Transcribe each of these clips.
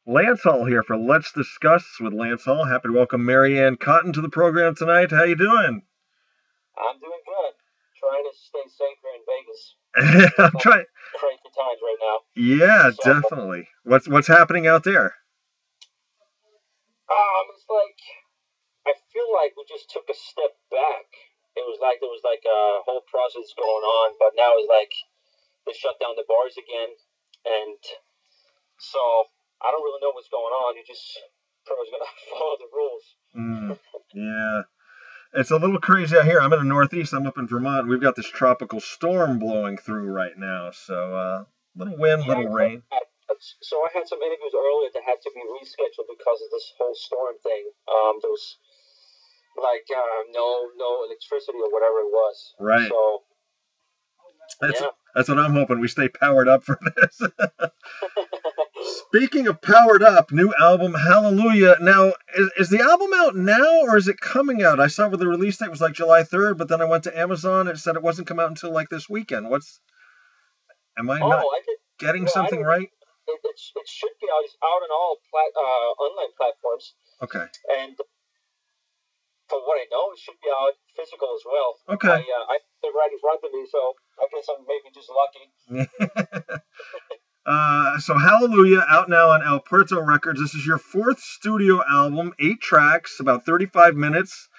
Lance Hall here for Let's Discuss with Lance Hall. Happy to welcome Maryann Cotton to the program tonight. How you doing? I'm doing good. Trying to stay safe here in Vegas. I'm It's like trying. crazy times right now. Yeah, So, definitely. What's happening out there? it's like I feel like we just took a step back. It was like there was like a whole process going on, but now it's like they shut down the bars again, and so I don't really know what's going on. You just probably gonna follow the rules. Mm, yeah, it's a little crazy out here. I'm in the Northeast. I'm up in Vermont. We've got this tropical storm blowing through right now. So little wind, Yeah, little I heard rain. that. So I had some interviews earlier that had to be rescheduled because of this whole storm thing. There was like no electricity or whatever it was. Right. So That's yeah. that's what I'm hoping. We stay powered up for this. Speaking of powered up, new album Hallelujah. Now, is the album out now or is it coming out? I saw where the release date was like July 3rd, but then I went to Amazon and it said it wasn't come out until like this weekend. Am I not Oh, I did. getting Well, I something don't. right? It should be out. It's out on all online platforms, Okay. and from what I know, it should be out physical as well. Okay. I have it right in front of me, so I guess I'm maybe just lucky. So Hallelujah out now on El Puerto Records. This is your fourth studio album, 8 tracks, about 35 minutes.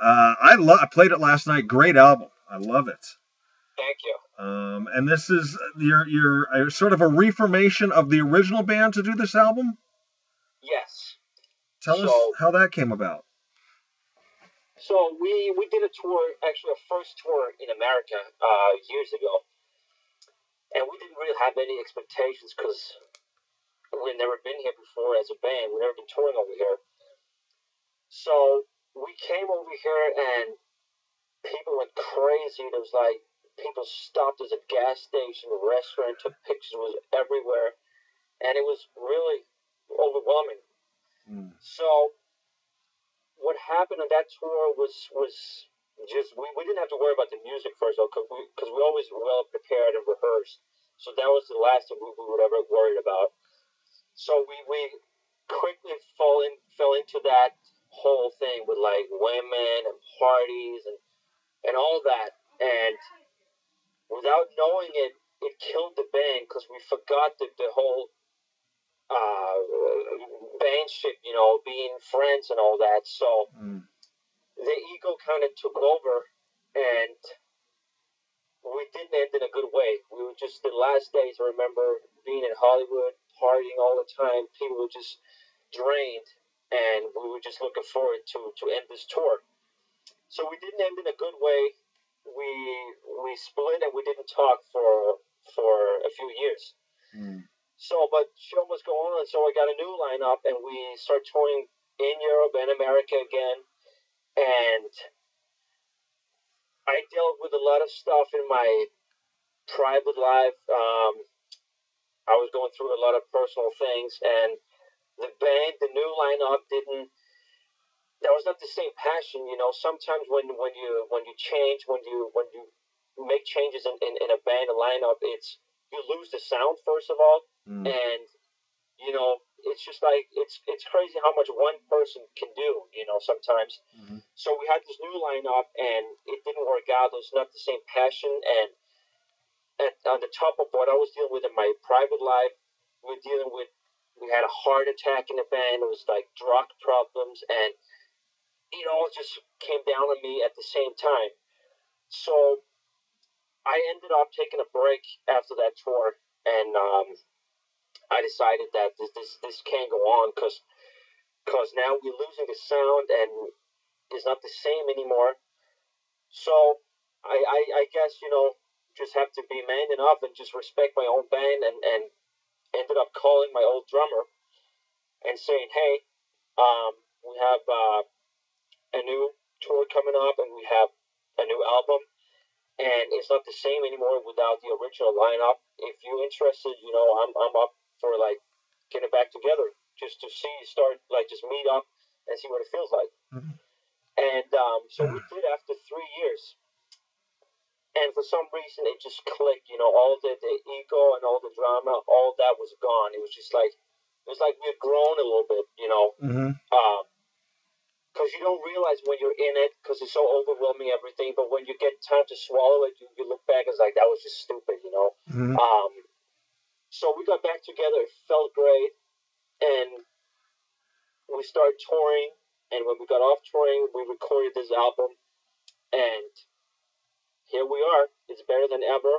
I played it last night. Great album. I love it. Thank you. And this is your sort of a reformation of the original band to do this album. Yes. Tell us So how that came about. so we did a tour, actually a first tour in America years ago, and we didn't really have any expectations because we'd never been here before as a band. We've never been touring over here. So we came over here and people went crazy. There was like people stopped us at gas station, restaurant, took pictures, was everywhere, and it was really overwhelming. Mm. So what happened on that tour was just we didn't have to worry about the music first all because we always well prepared and rehearsed. So that was the last thing we would ever worried about. So we quickly fell into that whole thing with like women and parties and all that. And without knowing it, it killed the band because we forgot the whole uh, bandship, being friends and all that. So Mm. the ego kind of took over, and we didn't end in a good way. We were just the last days. I remember being in Hollywood, partying all the time. People were just drained, and we were just looking forward to end this tour. So we didn't end in a good way. We we split and we didn't talk for a few years. Mm. So, but show must go on. So I got a new lineup, and we start touring in Europe and America again. And I dealt with a lot of stuff in my private life. I was going through a lot of personal things, and the band, the new lineup, didn't. There was not the same passion. Sometimes when you change, when you make changes in a band, a lineup, you lose the sound first of all, Mm. and it's just like it's crazy how much one person can do. Sometimes. Mm-hmm. So we had this new lineup, and it didn't work out. There was not the same passion, and on the top of what I was dealing with in my private life, we're dealing with. We had a heart attack in the band. It was like drug problems, and it all just came down on me at the same time. So I ended up taking a break after that tour, and I decided that this can't go on because now we're losing the sound and it's not the same anymore. So I guess just have to be man enough and just respect my own band and ended up calling my old drummer and saying, hey, we have a new tour coming up and we have a new album and it's not the same anymore without the original lineup. If you're interested, I'm up for like getting back together just to start like just meet up and see what it feels like. Mm-hmm. And so we did after 3 years. And for some reason, it just clicked. All the ego and all the drama, all that was gone. It was just like It's like we've grown a little bit, you know. Mm-hmm. Because you don't realize when you're in it, because it's so overwhelming, everything. But when you get time to swallow it, you look back and it's like, that was just stupid, you know. Mm-hmm. So we got back together. It felt great, and we started touring. And when we got off touring, we recorded this album, and here we are. It's better than ever.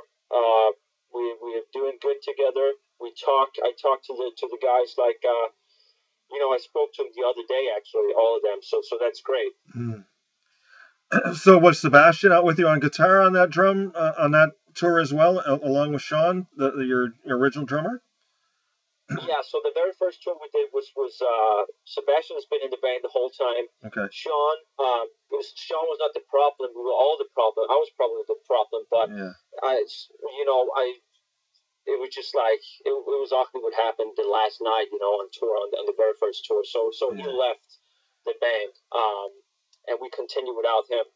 We're doing good together. We talk. I talked to the guys like I spoke to them the other day, actually, all of them. So that's great. Mm. So was Sebastian out with you on guitar on that on that tour as well, along with Sean, your original drummer? Yeah. So the very first tour we did was Sebastian has been in the band the whole time. Okay. Sean was not the problem. We were all the problem. I was probably the problem, but Yeah. It was just like it was awkward what happened the last night, on tour on the very first tour. So he Yeah. left the band, and we continued without him.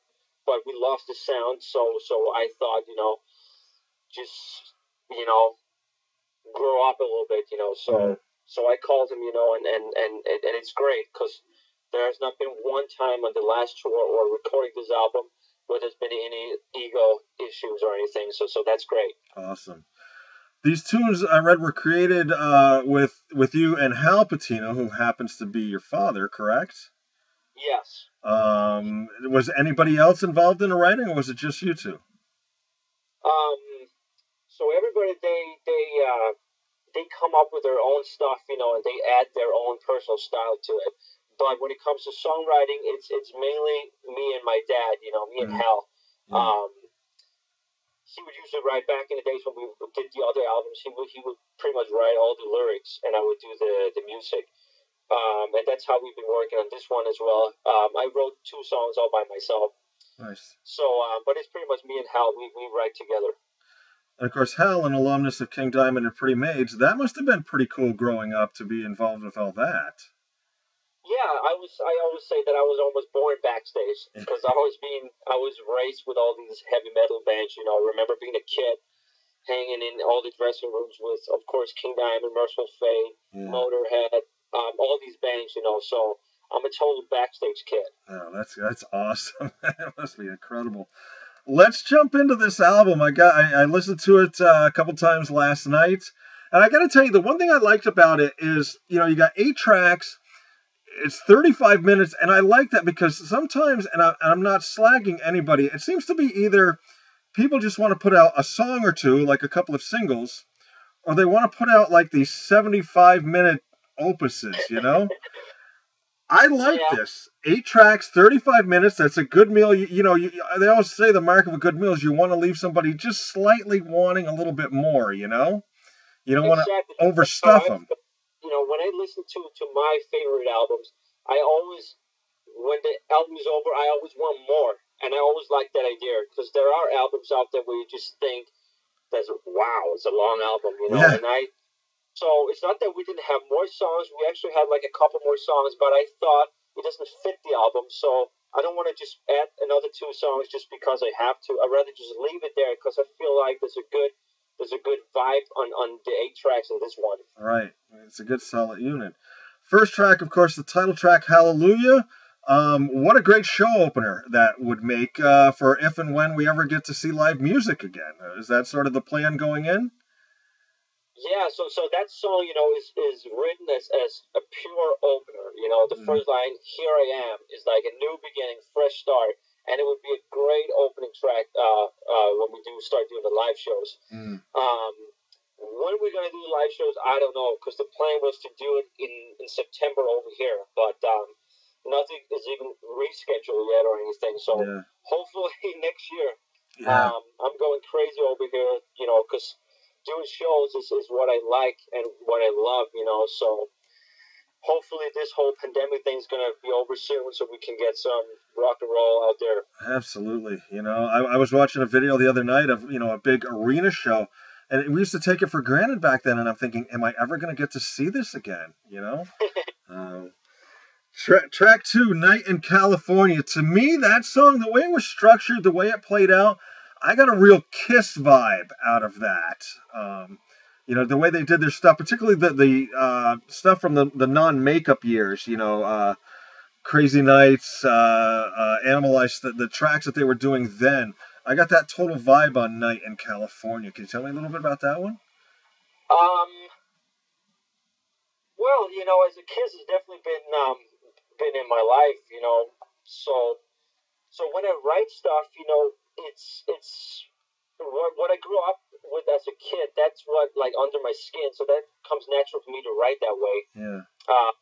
But we lost the sound, so I thought, just grow up a little bit, So Mhm. so I called him, and it's great because there has not been one time on the last tour or recording this album where there's been any ego issues or anything. So that's great. Awesome. These tunes I read were created with you and Hal Patino, who happens to be your father, correct? Yes. Was anybody else involved in the writing, or was it just you two? So everybody they come up with their own stuff, and they add their own personal style to it. But when it comes to songwriting, it's mainly me and my dad, me and Hal. Yeah. He would usually write back in the days when we did the other albums. He would pretty much write all the lyrics, and I would do the music. And that's how we've been working on this one as well. I wrote 2 songs all by myself. Nice. So, but it's pretty much me and Hal. We write together. And of course, Hal, an alumnus of King Diamond and Pretty Maids, that must have been pretty cool growing up to be involved with all that. Yeah, I always say that I was almost born backstage because I was raised with all these heavy metal bands. I remember being a kid, hanging in all the dressing rooms with, of course, King Diamond, Merciful Fate, Yeah. Motorhead, all these bands. So I'm a total backstage kid. Oh, that's awesome. That must be incredible. Let's jump into this album. I listened to it a couple times last night, and I got to tell you, the one thing I liked about it is, you got 8 tracks. It's 35 minutes, and I like that because sometimes, and I'm not slagging anybody, it seems to be either people just want to put out a song or two, like a couple of singles, or they want to put out like these 75-minute opuses, I like this. 8 tracks, 35 minutes. That's a good meal. They always say the mark of a good meal is you want to leave somebody just slightly wanting a little bit more, You don't want to overstuff them. When I listen to my favorite albums, I always, when the album is over, I always want more. And I always like that idea because there are albums out there where you just think, wow, it's a long album, Yeah. And so it's not that we didn't have more songs. We actually had like a couple more songs, but I thought it doesn't fit the album. So I don't want to just add another 2 songs just because I have to. I'd rather just leave it there because I feel like there's a good vibe on the 8 tracks in this one. Right. It's a good solid unit. First track, of course, the title track, Hallelujah. What a great show opener that would make for if and when we ever get to see live music again. Is that sort of the plan going in? Yeah, so that song, is written as a pure opener. The first line, "Here I am," is like a new beginning, fresh start, and it would be a great opening track when we do start doing the live shows. When we're gonna do live shows, I don't know, because the plan was to do it in September over here, but nothing is even rescheduled yet or anything. So hopefully next year. Yeah. I'm going crazy over here, because doing shows is what I like and what I love, so hopefully this whole pandemic thing is going to be over soon so we can get some rock and roll out there. Absolutely. I was watching a video the other night of, a big arena show, and we used to take it for granted back then, and I'm thinking, am I ever going to get to see this again, Track 2, Night in California. To me, that song, the way it was structured, the way it played out, I got a real Kiss vibe out of that. You know, the way they did their stuff, particularly the stuff from the non-makeup years. You know, Crazy Nights, Animalize, the tracks that they were doing then. I got that total vibe on Night in California. Can you tell me a little bit about that one? Um, well, as a Kiss has definitely been in my life, so when I write stuff, it's what I grew up with as a kid. That's what like under my skin, so that comes natural for me to write that way. Yeah. Uh,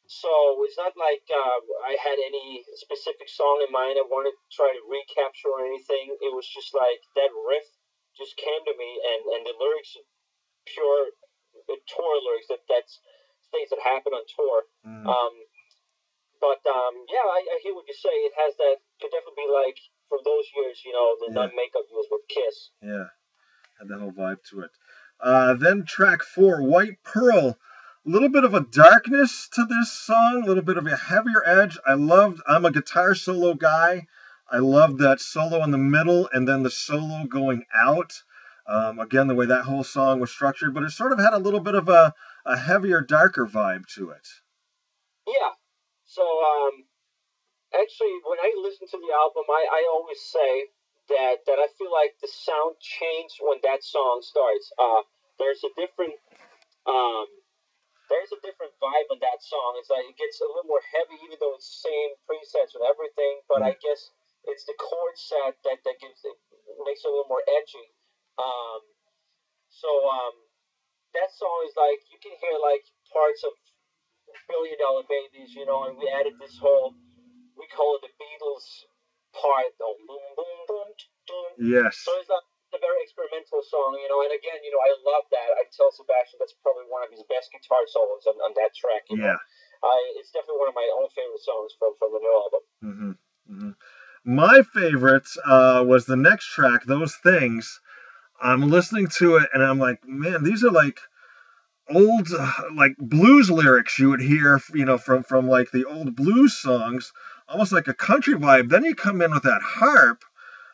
so it's not like I had any specific song in mind I wanted to try to recapture or anything. It was just like that riff just came to me, and the lyrics, pure tour lyrics. That's things that happen on tour. Mm. Um, but yeah, I hear what you say. It has that. Could definitely be like from those years, the Yeah. non-makeup years with Kiss. Yeah. Had the whole vibe to it. Then track 4, White Pearl. A little bit of a darkness to this song, a little bit of a heavier edge. I'm a guitar solo guy. I love that solo in the middle and then the solo going out. Again, the way that whole song was structured, but it sort of had a little bit of a heavier, darker vibe to it. Yeah. So actually, when I listen to the album, I always say that I feel like the sound changed when that song starts. There's a different um, there's a different vibe on that song. It's like it gets a little more heavy, even though it's the same presets and everything. But Mm. I guess it's the chord set that gives it makes it a little more edgy. Um, so that song is like you can hear like parts of Billion Dollar Babies, and we added this whole we call it the Beatles part, boom, boom, boom, boom, boom. Yes. So it's a very experimental song, and again, I love that. I tell Sebastian that's probably one of his best guitar solos on that track. Yeah. It's definitely one of my own favorite songs from the new album. Mm-hmm. Mm-hmm. My favorite was the next track, Those Things. I'm listening to it and I'm like, man, these are like old like blues lyrics you would hear, from like the old blues songs, almost like a country vibe. Then you come in with that harp,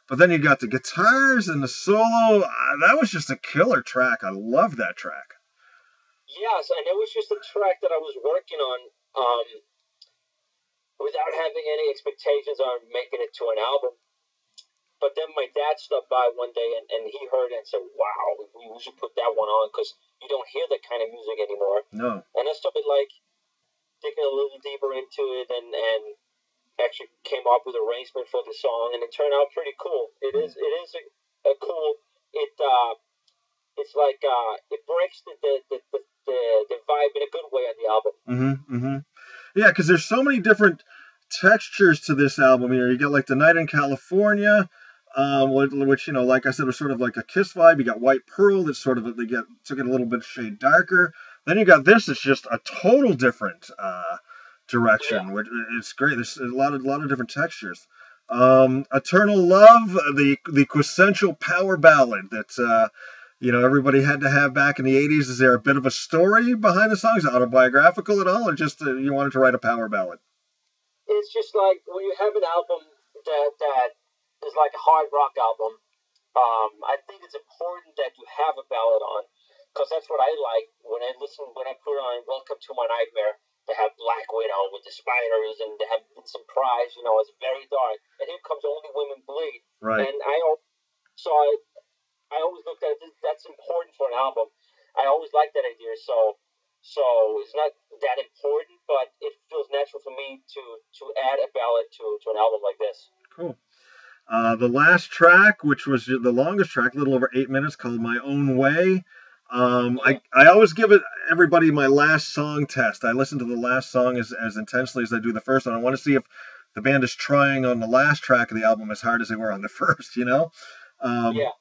but then you got the guitars and the solo. That was just a killer track. I love that track. Yes, and it was just a track that I was working on without having any expectations on making it to an album. But then my dad stopped by one day and he heard it and said, "Wow, we should put that one on because you don't hear that kind of music anymore." No. And I started like digging a little deeper into it and actually came up with arrangement for the song, and it turned out pretty cool. It is a cool. It's like it breaks the vibe in a good way on the album. Mm-hmm. Mm-hmm. Yeah, because there's so many different textures to this album here. You get like the Night in California, which like I said, was sort of like a Kiss vibe. You got White Pearl, that's sort of took it a little bit shade darker. Then you got this. It's just a total different direction. Yeah. Which it's great. There's a lot of different textures. Eternal Love, the quintessential power ballad that everybody had to have back in the '80s. Is there a bit of a story behind the songs, autobiographical at all, or just you wanted to write a power ballad? It's just like when you have an album that is like a hard rock album. I think it's important that you have a ballad on because that's what I like when I put on Welcome to My Nightmare. They have Black Widow with the spiders, and they have some prize. It's very dark. And here comes Only Women Bleed. Right. And I always looked at it. That's important for an album. I always liked that idea. So it's not that important, but it feels natural for me to add a ballad to an album like this. Cool. The last track, which was the longest track, a little over 8 minutes, called My Own Way. I always give everybody my last song test. I listen to the last song as intensely as I do the first one. I want to see if the band is trying on the last track of the album as hard as they were on the first, Yeah.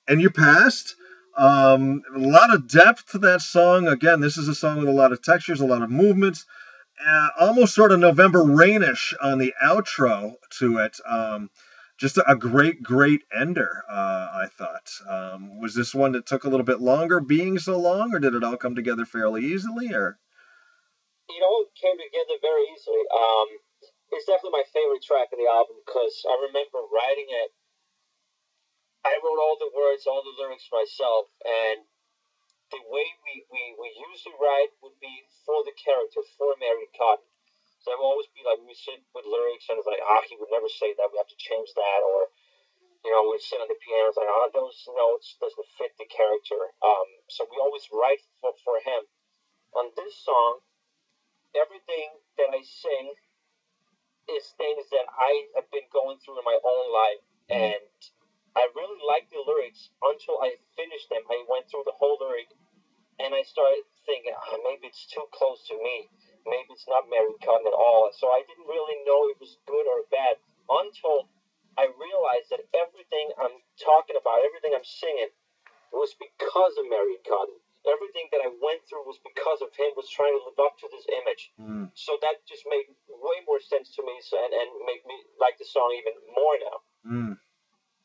And you passed. A lot of depth to that song. Again, this is a song with a lot of textures, a lot of movements. Almost sort of November Rainish on the outro to it. Just a great, great ender, I thought. Was this one that took a little bit longer being so long, or did it all come together fairly easily? Or It came together very easily. It's definitely my favorite track of the album because I remember writing it. I wrote all the words, all the lyrics myself, and the way we usually write would be for the character, for Maryann Cotton. So it would always be like we sit with lyrics and it's like, he would never say that. We have to change that, or we sit on the piano. It's like, those notes doesn't fit the character. So we always write for him. On this song, everything that I sing is things that I have been going through in my own life, and I really liked the lyrics until I finished them. I went through the whole lyric, and I started thinking, maybe it's too close to me. Maybe it's not Maryann Cotton at all. So I didn't really know it was good or bad until I realized that everything I'm talking about, everything I'm singing, was because of Maryann Cotton. Everything that I went through was because of him, was trying to live up to this image. So that just made way more sense to me, and make me like the song even more now.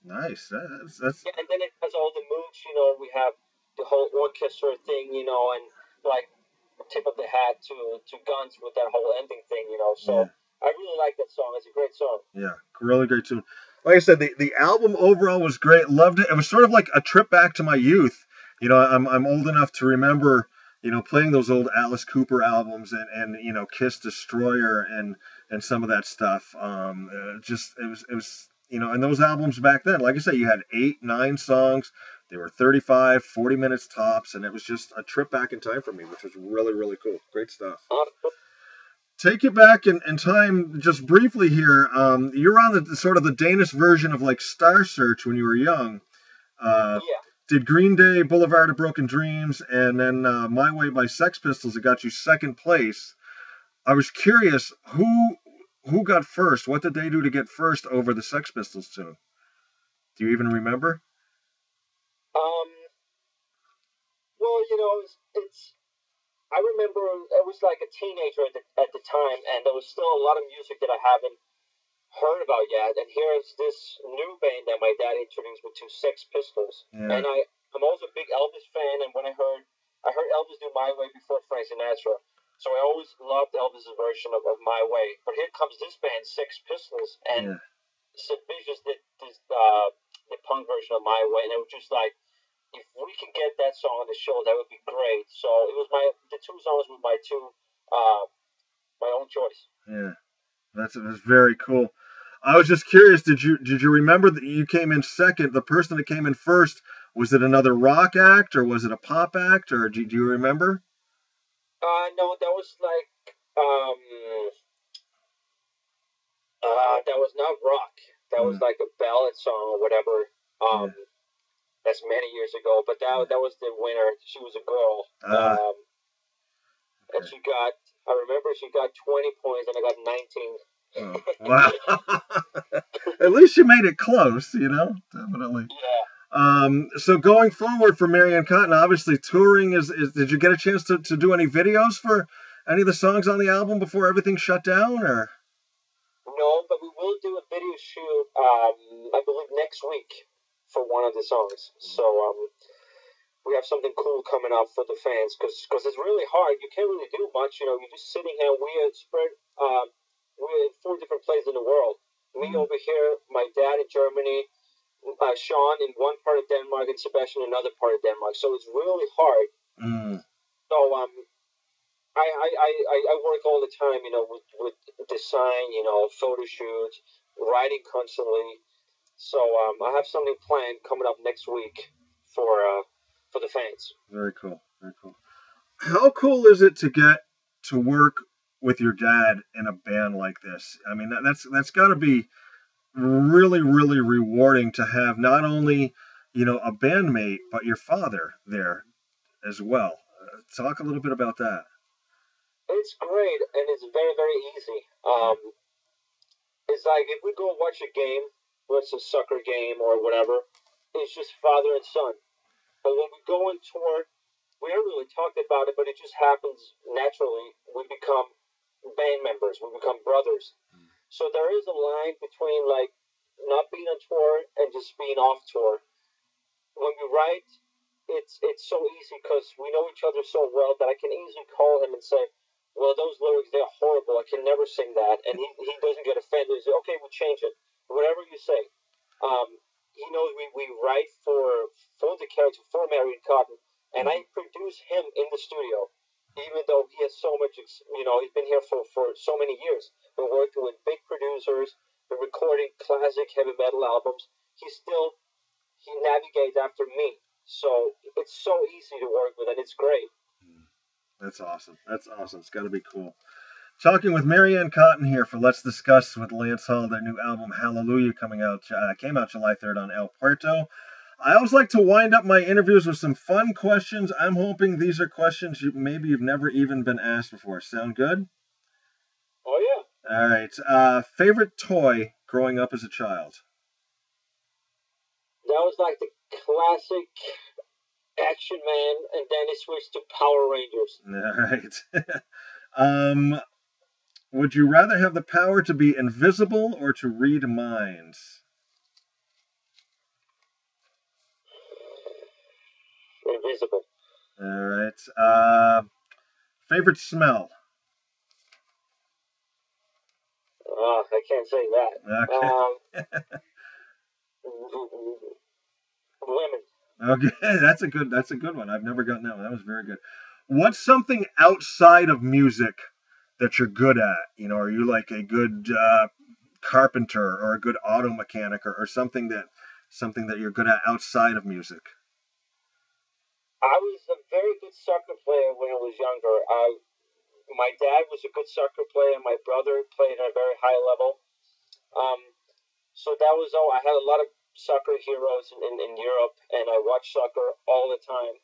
Nice. That's... Yeah, and then it has all the moods, we have the whole orchestra thing, and like tip of the hat to Guns with that whole ending thing, So I really like that song. It's a great song. Yeah, really great tune. Like I said, the album overall was great. Loved it. It was sort of like a trip back to my youth. I'm old enough to remember, playing those old Alice Cooper albums and Kiss Destroyer and some of that stuff. It was and those albums back then, like I said, you had 8, 9 songs. They were 35, 40 minutes tops, and it was just a trip back in time for me, which was really, really cool. Great stuff. Take you back in time just briefly here. You're on the sort of the Danish version of like Star Search when you were young. Yeah. Did Green Day, Boulevard of Broken Dreams, and then My Way by Sex Pistols. It got you second place. I was curious, who got first? What did they do to get first over the Sex Pistols tune? Do you even remember? Well, it's. I remember I was like a teenager at the time, and there was still a lot of music that I haven't heard about yet. And here's this new band that my dad introduced me to, Sex Pistols. Yeah. And I'm also a big Elvis fan. And when I heard Elvis do My Way before Frank Sinatra, so I always loved Elvis's version of My Way. But here comes this band, Sex Pistols, and Sid Vicious did the punk version of My Way, and it was just like, if we could get that song on the show, that would be great. So it was the 2 songs were my own choice. Yeah, that's very cool. I was just curious. Did you remember that you came in second? The person that came in first, was it another rock act or was it a pop act, or do you remember? No, that was like that was not rock. That was like a ballad song or whatever. That's many years ago, but that was the winner. She was a girl, and I remember she got 20 points, and I got 19. Oh, wow! At least you made it close, definitely. Yeah. So going forward for Maryann Cotton, obviously touring is. Did you get a chance to do any videos for any of the songs on the album before everything shut down, or? No, but we will do a video shoot. I believe next week for one of the songs. So we have something cool coming up for the fans because it's really hard. You can't really do much. You're just sitting here. We are spread. We're in 4 different places in the world. Me over here, my dad in Germany, Sean in one part of Denmark, and Sebastian in another part of Denmark. So it's really hard. So I work all the time, with design, photo shoots, writing constantly. So I have something planned coming up next week for the fans. Very cool. Very cool. How cool is it to get to work with your dad in a band like this? I mean, that's got to be really, really rewarding to have not only, a bandmate, but your father there as well. Talk a little bit about that. It's great, and it's very, very easy. It's like if we go watch a game, what's a soccer game or whatever, it's just father and son. But when we go on tour, we haven't really talked about it, but it just happens naturally. We become band members. We become brothers. So there is a line between like not being on tour and just being off tour. When we write, it's so easy because we know each other so well that I can easily call him and say, "Well, those lyrics, they're horrible. I can never sing that," and he doesn't get offended. He says, "Okay, we'll change it. Whatever you say." He knows we write for the character, for Maryann Cotton, and I produce him in the studio, even though he has so much, he's been here for so many years. We're working with big producers, we're recording classic heavy metal albums. He navigates after me, so it's so easy to work with, and it's great. That's awesome. That's awesome. It's got to be cool. Talking with Maryann Cotton here for Let's Discuss with Lance Hall, their new album Hallelujah came out July 3rd on El Puerto. I always like to wind up my interviews with some fun questions. I'm hoping these are questions maybe you've never even been asked before. Sound good? Oh yeah. All right. Favorite toy growing up as a child? That was like the classic Action Man, and then it switched to Power Rangers. All right. Would you rather have the power to be invisible or to read minds? Invisible. All right. Favorite smell? I can't say that. Okay. Women. Okay, that's a good one. I've never gotten that one. That was very good. What's something outside of music that you're good at? Are you like a good carpenter or a good auto mechanic or something that you're good at outside of music? I was a very good soccer player when I was younger. My dad was a good soccer player. My brother played at a very high level. So that was all. I had a lot of soccer heroes in Europe, and I watched soccer all the time.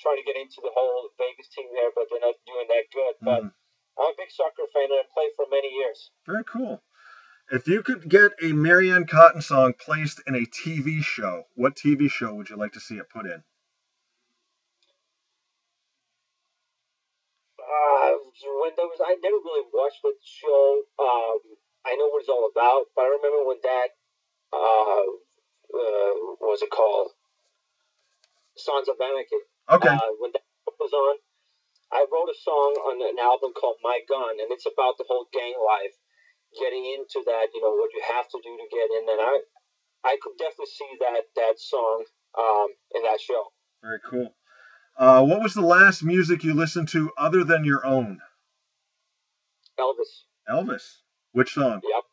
Trying to get into the whole Vegas team there, but they're not doing that good. But I'm a big soccer fan, and I played for many years. Very cool. If you could get a Maryann Cotton song placed in a TV show, what TV show would you like to see it put in? I never really watched the show. I know what it's all about, but I remember when that what was it called? Sons of Anarchy. Okay. When that was on, I wrote a song on an album called My Gun, and it's about the whole gang life, getting into that, what you have to do to get in. And I could definitely see that song in that show. Very cool. What was the last music you listened to other than your own? Elvis. Elvis? Which song? Yep.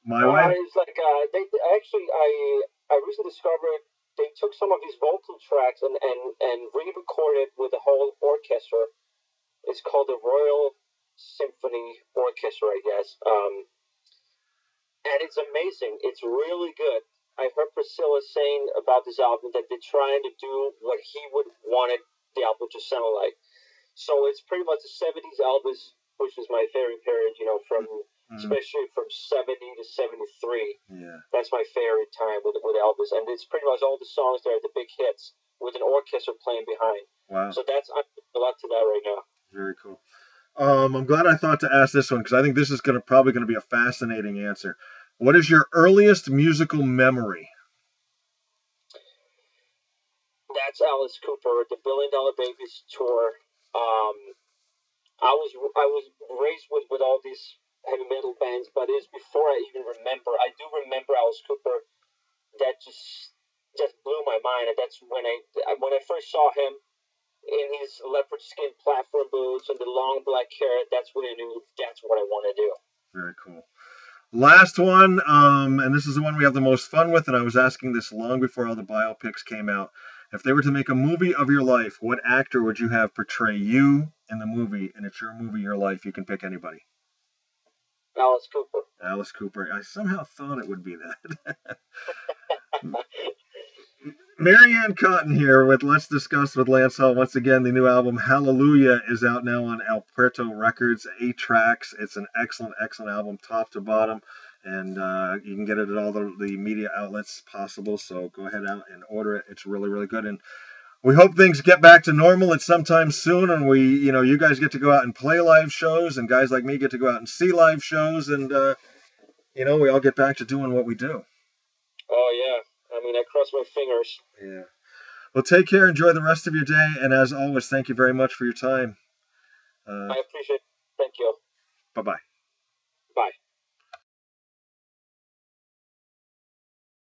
My Way? It's like I recently discovered they took some of these vocal tracks and re-recorded with the whole orchestra. It's called the Royal Symphony Orchestra, I guess. And it's amazing. It's really good. I heard Priscilla saying about this album that they're trying to do what he would wanted the album to sound like. So it's pretty much the 70s Elvis, which is my favorite period, from especially from 70 to 73. Yeah. That's my favorite time with Elvis. And it's pretty much all the songs there, the big hits, with an orchestra playing behind. Wow. So I'm a lot to that right now. Very cool. I'm glad I thought to ask this one because I think this is probably going to be a fascinating answer. What is your earliest musical memory? That's Alice Cooper, the $1 Billion Babies tour. I was raised with all these heavy metal bands, but it was before I even remember. I do remember Alice Cooper. That just blew my mind, and that's when I first saw him in his leopard skin platform boots and the long black hair. That's when I knew that's what I want to do. Very cool. Last one, and this is the one we have the most fun with, and I was asking this long before all the biopics came out. If they were to make a movie of your life, what actor would you have portray you in the movie? And it's your movie, your life. You can pick anybody. Alice Cooper. Alice Cooper. I somehow thought it would be that. Maryann Cotton here with Let's Discuss with Lance Hall. Once again, the new album Hallelujah is out now on El Puerto Records, 8 tracks. It's an excellent, excellent album, top to bottom, and you can get it at all the media outlets possible, so go ahead out and order it. It's really, really good, and we hope things get back to normal at some time soon, and you guys get to go out and play live shows, and guys like me get to go out and see live shows, and, we all get back to doing what we do. Oh, yeah. I cross my fingers. Yeah. Well, take care. Enjoy the rest of your day. And as always, thank you very much for your time. I appreciate it. Thank you. Bye-bye. Bye.